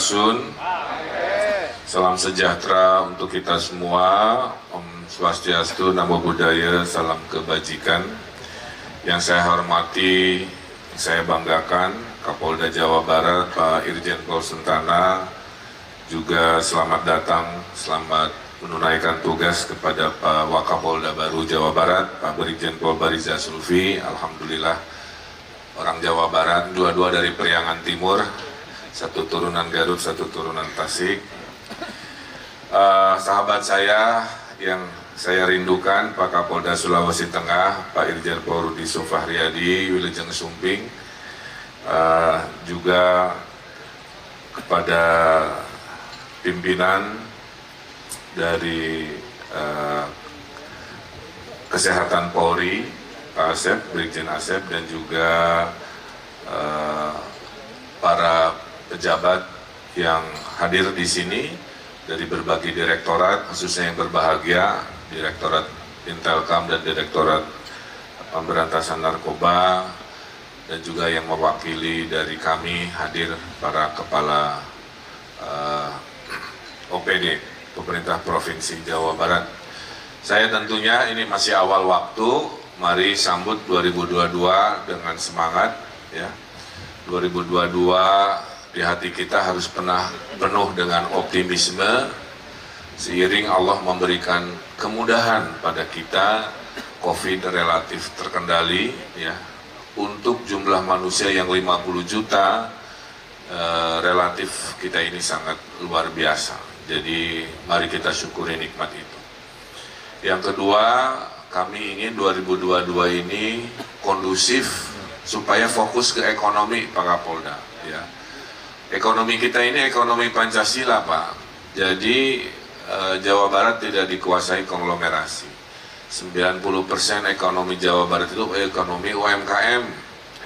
Sampurasun. Salam sejahtera untuk kita semua. Om Swastiastu, Namo Buddhaya, salam kebajikan. Yang saya hormati, saya banggakan Kapolda Jawa Barat, Pak Irjen Pol Sentana, juga selamat datang, selamat menunaikan tugas kepada Pak Wakapolda baru Jawa Barat, Pak Brigjen Pol Bariza Sulfi. Alhamdulillah, orang Jawa Barat, dua-dua dari Priangan Timur, satu turunan Garut, satu turunan Tasik. Sahabat saya yang saya rindukan, Pak Kapolda Sulawesi Tengah, Pak Irjen Pol Rudi Sufahriadi, Wilujeng Sumping, juga kepada pimpinan dari Kesehatan Polri, Pak Asep, Brigjen Asep, dan juga para pejabat yang hadir di sini dari berbagai direktorat, khususnya yang berbahagia, Direktorat Intelkam dan Direktorat Pemberantasan Narkoba, dan juga yang mewakili dari kami hadir para kepala OPD, Pemerintah Provinsi Jawa Barat. Saya tentunya ini masih awal waktu, mari sambut 2022 dengan semangat, ya. 2022 di hati kita harus penuh dengan optimisme, seiring Allah memberikan kemudahan pada kita. COVID relatif terkendali, ya. Untuk jumlah manusia yang 50 juta, relatif kita ini sangat luar biasa. Jadi mari kita syukuri nikmat itu. Yang kedua, kami ingin 2022 ini kondusif supaya fokus ke ekonomi, Pak Kapolda, ya. Ekonomi kita ini ekonomi Pancasila, Pak. Jadi Jawa Barat tidak dikuasai konglomerasi. 90% ekonomi Jawa Barat itu ekonomi UMKM,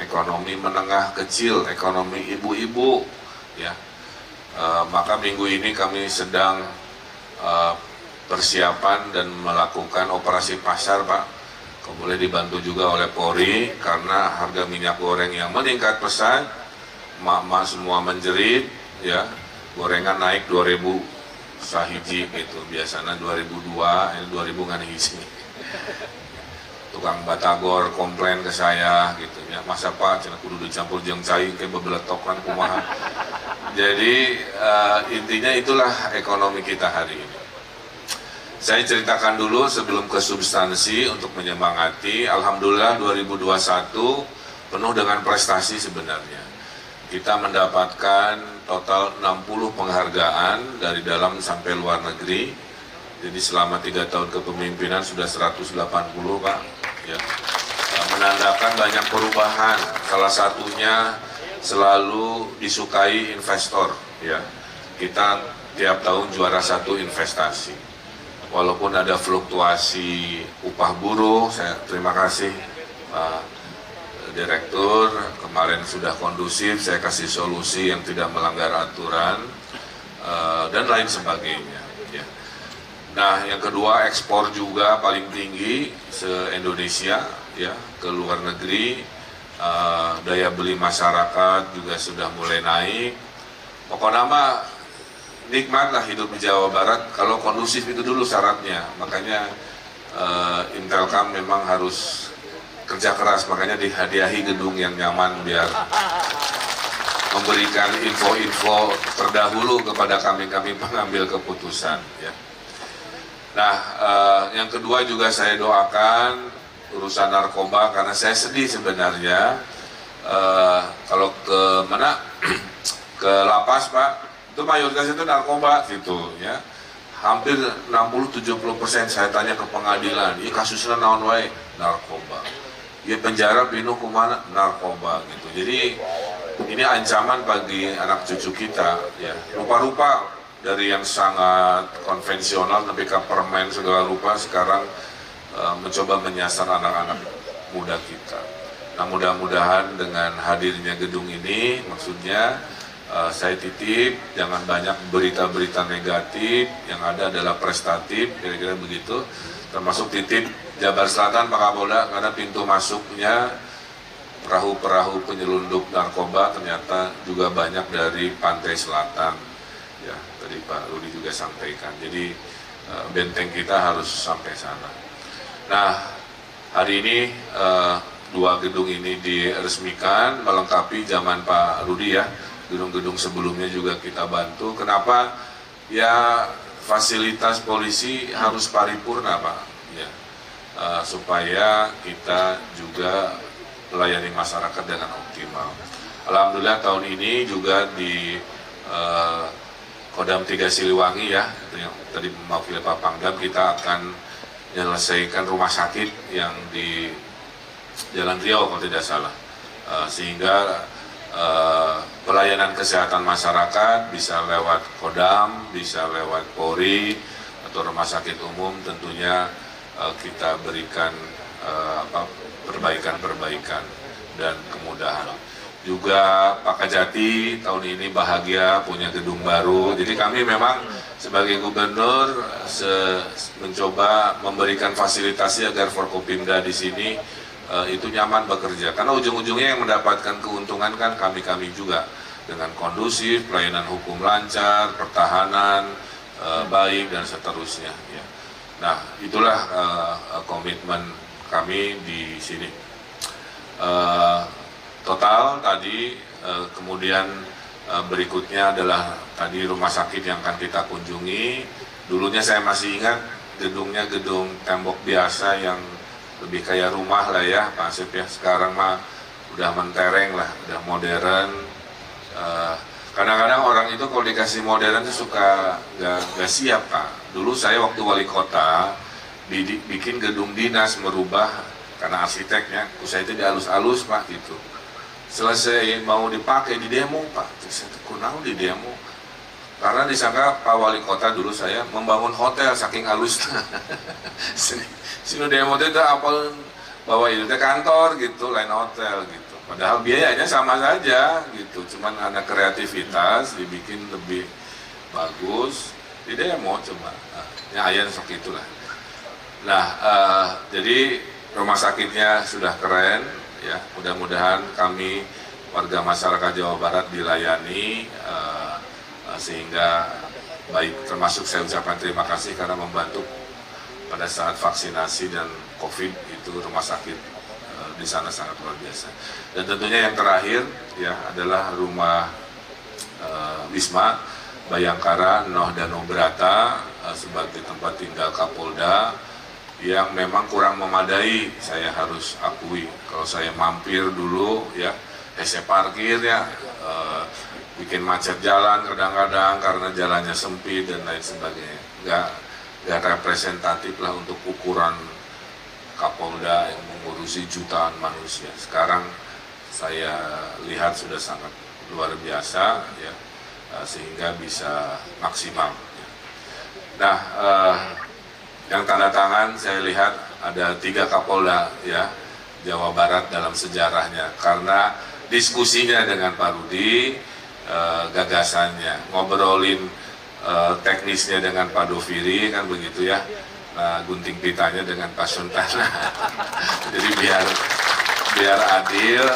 ekonomi menengah kecil, ekonomi ibu-ibu, ya. Maka minggu ini kami sedang persiapan dan melakukan operasi pasar, Pak. Boleh dibantu juga oleh Polri karena harga minyak goreng yang meningkat pesat. Mak-mak semua menjerit, ya. Gorengan naik 2000 sahiji gitu, biasanya 2002, ini 2000 ngan hiji. Tukang batagor komplain ke saya gitu, ya. Masa Pak, cina kudu dicampur jeung cai ke bebeletokan kumaha. Jadi intinya itulah ekonomi kita hari ini. Saya ceritakan dulu sebelum ke substansi untuk menyemangati. Alhamdulillah 2021 penuh dengan prestasi sebenarnya. Kita mendapatkan total 60 penghargaan dari dalam sampai luar negeri. Jadi selama 3 tahun kepemimpinan sudah 180, Pak. Ya. Menandakan banyak perubahan. Salah satunya selalu disukai investor. Ya. Kita tiap tahun juara 1 investasi. Walaupun ada fluktuasi upah buruh, saya terima kasih Pak Direktur, kemarin sudah kondusif, saya kasih solusi yang tidak melanggar aturan, dan lain sebagainya, ya. Nah, yang kedua, ekspor juga paling tinggi se-Indonesia, ya, ke luar negeri. Daya beli masyarakat juga sudah mulai naik. Pokoknya mah nikmatlah hidup di Jawa Barat. Kalau kondusif itu dulu syaratnya, makanya Intelkam memang harus kerja keras, makanya dihadiahi gedung yang nyaman biar memberikan info-info terdahulu kepada kami pengambil keputusan, ya. Nah, yang kedua juga saya doakan urusan narkoba, karena saya sedih sebenarnya kalau ke mana ke lapas, Pak, itu mayoritas itu narkoba gitu, ya. Hampir 60-70% saya tanya ke pengadilan, ini kasusnya naon wae, narkoba. Ya penjara pinuh kemana, narkoba gitu. Jadi ini ancaman bagi anak cucu kita, ya. Rupa-rupa dari yang sangat konvensional tapi ke permen segala rupa sekarang mencoba menyasar anak-anak muda kita. Nah, mudah-mudahan dengan hadirnya gedung ini, maksudnya saya titip jangan banyak berita-berita negatif, yang ada adalah prestatif, kira-kira begitu. Termasuk titip Jabar Selatan, Pak Kapolda, karena pintu masuknya perahu-perahu penyelundup narkoba ternyata juga banyak dari pantai selatan. ya tadi Pak Rudi juga sampaikan. Jadi benteng kita harus sampai sana. Nah, hari ini 2 gedung ini diresmikan melengkapi zaman Pak Rudi ya. Gedung-gedung sebelumnya juga kita bantu. Kenapa? Ya fasilitas polisi harus paripurna Pak, ya, supaya kita juga melayani masyarakat dengan optimal. Alhamdulillah tahun ini juga di Kodam 3 Siliwangi ya, yang tadi mewakili Pak Pangdam, kita akan menyelesaikan rumah sakit yang di Jalan Riau kalau tidak salah, sehingga pelayanan kesehatan masyarakat bisa lewat Kodam, bisa lewat Polri atau rumah sakit umum. Tentunya kita berikan perbaikan-perbaikan dan kemudahan. Juga Pak Kajati tahun ini bahagia punya gedung baru. Jadi kami memang sebagai gubernur mencoba memberikan fasilitasi agar Forkopimda di sini itu nyaman bekerja. Karena ujung-ujungnya yang mendapatkan keuntungan kan kami-kami juga, dengan kondusif, pelayanan hukum lancar, pertahanan baik dan seterusnya. Ya. Nah, itulah komitmen kami di sini. Total tadi, kemudian berikutnya adalah tadi rumah sakit yang akan kita kunjungi. Dulunya saya masih ingat gedungnya gedung tembok biasa yang lebih kayak rumah lah ya Pak Asep ya. Sekarang mah udah mentereng lah, udah modern. Kadang-kadang orang itu kalau dikasih modern itu suka gak siap Pak. Dulu saya waktu wali kota bikin gedung dinas, merubah karena arsiteknya, saya itu dihalus-halus Pak gitu. Selesai mau dipakai di demo Pak, saya kunau di demo. Karena disangka Pak Wali Kota dulu saya membangun hotel saking halusnya. Sini demo itu apa bahwa itu kantor gitu, lain hotel gitu. Padahal biayanya sama saja gitu, cuman ada kreativitas dibikin lebih bagus di demo cuma. Ya ayan sok itulah. Nah, jadi rumah sakitnya sudah keren. Ya, mudah-mudahan kami warga masyarakat Jawa Barat dilayani sehingga baik, termasuk saya ucapkan terima kasih karena membantu pada saat vaksinasi dan COVID itu rumah sakit di sana sangat luar biasa. Dan tentunya yang terakhir ya adalah rumah Wisma Bayangkara Noh Danau Brata sebagai tempat tinggal Kapolda yang memang kurang memadai, saya harus akui. Kalau saya mampir dulu ya, saya parkir ya, bikin macet jalan kadang-kadang karena jalannya sempit dan lain sebagainya. Nggak representatif lah untuk ukuran Kapolda yang mengurusi jutaan manusia. Sekarang saya lihat sudah sangat luar biasa ya, sehingga bisa maksimal. Nah, yang tanda tangan saya lihat ada 3 Kapolda ya Jawa Barat dalam sejarahnya, karena diskusinya dengan Pak Rudi, gagasannya, ngobrolin teknisnya dengan Pak Doviri kan begitu ya, nah, gunting pitanya dengan Pak Suntana. Jadi biar adil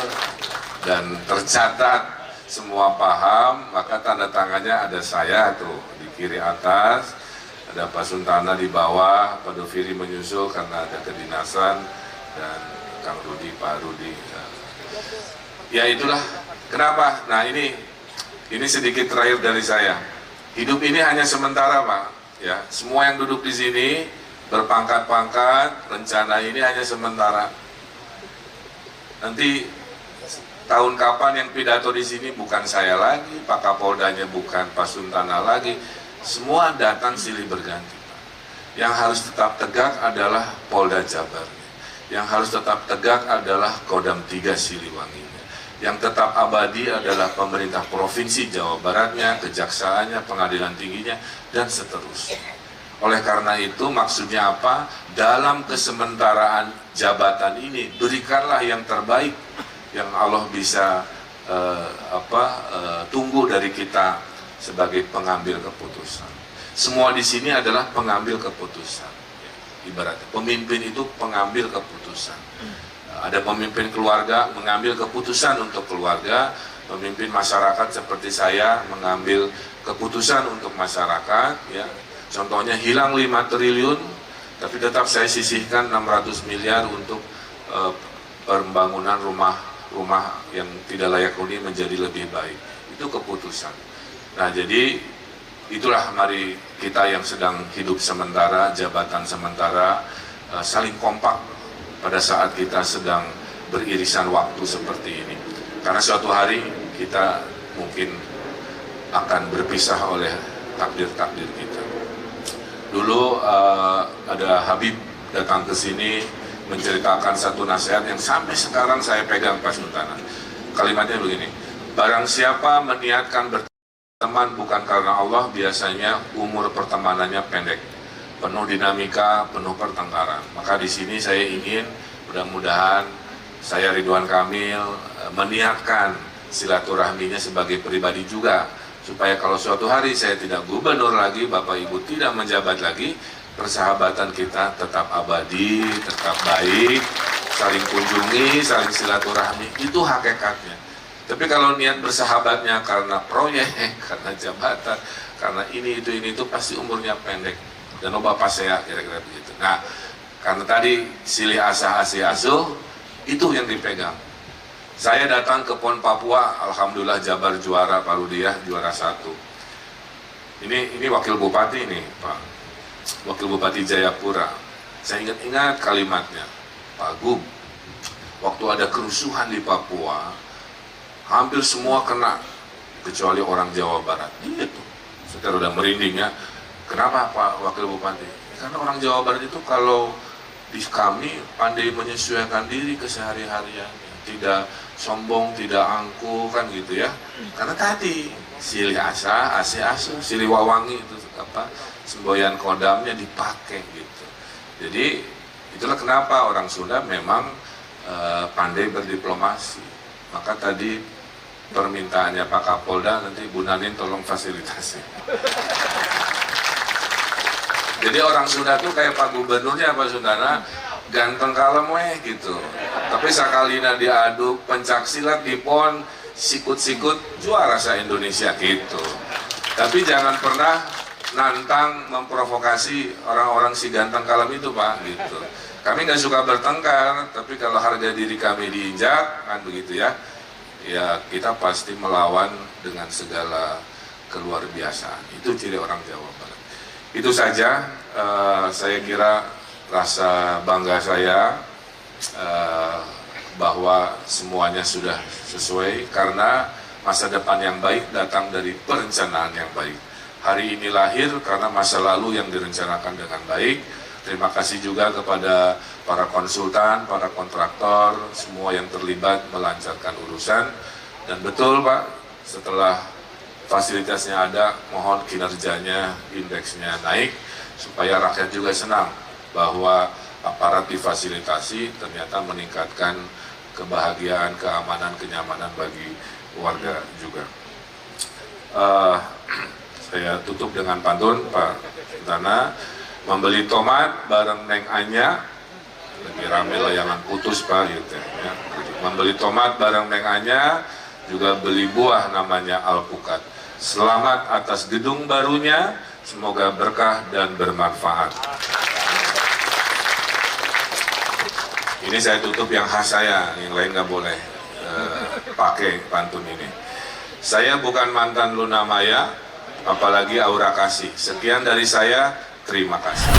dan tercatat semua paham, maka tanda tangannya ada saya tuh di kiri atas, ada Pak Suntana di bawah, Pak Doviri menyusul karena ada kedinasan, dan Kang Rudi, Pak Rudi. Ya itulah kenapa. Nah ini sedikit terakhir dari saya. Hidup ini hanya sementara Pak. Ya, semua yang duduk di sini berpangkat-pangkat, rencana ini hanya sementara. Nanti tahun kapan yang pidato di sini bukan saya lagi, Pak Kapoldanya bukan Pak Suntana lagi. Semua datang silih berganti. Yang harus tetap tegak adalah Polda Jabar. Yang harus tetap tegak adalah Kodam 3 Siliwangi. Yang tetap abadi adalah pemerintah Provinsi Jawa Baratnya, kejaksaannya, pengadilan tingginya, dan seterusnya. Oleh karena itu maksudnya apa? Dalam kesementaraan jabatan ini, berikanlah yang terbaik yang Allah bisa tunggu dari kita sebagai pengambil keputusan. Semua di sini adalah pengambil keputusan. Ibaratnya pemimpin itu pengambil keputusan. Ada pemimpin keluarga mengambil keputusan untuk keluarga, Pemimpin masyarakat seperti saya mengambil keputusan untuk masyarakat, ya. Contohnya hilang 5 triliun, tapi tetap saya sisihkan 600 miliar untuk pembangunan rumah yang tidak layak huni menjadi lebih baik. Itu keputusan. Nah, jadi itulah mari kita yang sedang hidup sementara, jabatan sementara, saling kompak pada saat kita sedang beririsan waktu seperti ini. Karena suatu hari kita mungkin akan berpisah oleh takdir-takdir kita. Dulu ada Habib datang ke sini menceritakan satu nasihat yang sampai sekarang saya pegang, Pak Sultana. Kalimatnya begini, barang siapa meniatkan berteman bukan karena Allah, biasanya umur pertemanannya pendek, penuh dinamika, penuh pertengkaran. Maka di sini saya ingin mudah-mudahan saya Ridwan Kamil meniatkan silaturahminya sebagai pribadi juga, supaya kalau suatu hari saya tidak gubernur lagi, Bapak Ibu tidak menjabat lagi, persahabatan kita tetap abadi, tetap baik, saling kunjungi, saling silaturahmi, itu hakikatnya. Tapi kalau niat bersahabatnya karena proyek, karena jabatan, karena ini itu pasti umurnya pendek. Dan Bapak saya kira-kira begitu. Nah, karena tadi silih asah asih asuh, itu yang dipegang. Saya datang ke PON Papua, alhamdulillah Jabar juara, Pak Rudiah juara 1. Ini wakil bupati nih, Pak. Wakil Bupati Jayapura. Saya ingat kalimatnya, Pak Gub, waktu ada kerusuhan di Papua, hampir semua kena, kecuali orang Jawa Barat. Itu, sekarang udah merinding ya. Kenapa Pak Wakil Bupati? Karena orang Jawa Barat itu kalau di kami pandai menyesuaikan diri kesehari-hariannya, tidak sombong, tidak angkuh, kan gitu ya. Karena tadi silih asa, asih asuh, silih wawangi itu apa semboyan kodamnya dipakai gitu. Jadi itulah kenapa orang Sunda memang pandai berdiplomasi. Maka tadi permintaannya Pak Kapolda, nanti Bu Nanin tolong fasilitasi. Jadi orang Sunda tuh kayak Pak Gubernurnya, Pak Sundana, ganteng kalem weh gitu. Tapi sakalina diaduk pencak silat di PON, sikut-sikut juara sa Indonesia gitu. Tapi jangan pernah nantang memprovokasi orang-orang si ganteng kalem itu, Pak, gitu. Kami nggak suka bertengkar, tapi kalau harga diri kami diinjak, kan begitu ya, ya kita pasti melawan dengan segala keluar biasaan. Itu ciri orang Jawa Barat. Itu saja, saya kira rasa bangga saya bahwa semuanya sudah sesuai, karena masa depan yang baik datang dari perencanaan yang baik. Hari ini lahir karena masa lalu yang direncanakan dengan baik. Terima kasih juga kepada para konsultan, para kontraktor, semua yang terlibat melancarkan urusan. Dan betul Pak, setelah fasilitasnya ada, mohon kinerjanya, indeksnya naik, supaya rakyat juga senang bahwa aparat difasilitasi ternyata meningkatkan kebahagiaan, keamanan, kenyamanan bagi warga juga. Saya tutup dengan pantun, Pak Sultana. Membeli tomat bareng Neng Anya, lagi rame layangan putus Pak gitu ya. Membeli tomat bareng Neng Anya, juga beli buah namanya alpukat. Selamat atas gedung barunya, semoga berkah dan bermanfaat. Ini saya tutup yang khas saya, yang lain nggak boleh pakai pantun ini. Saya bukan mantan Luna Maya, apalagi aura kasih. Sekian dari saya, terima kasih.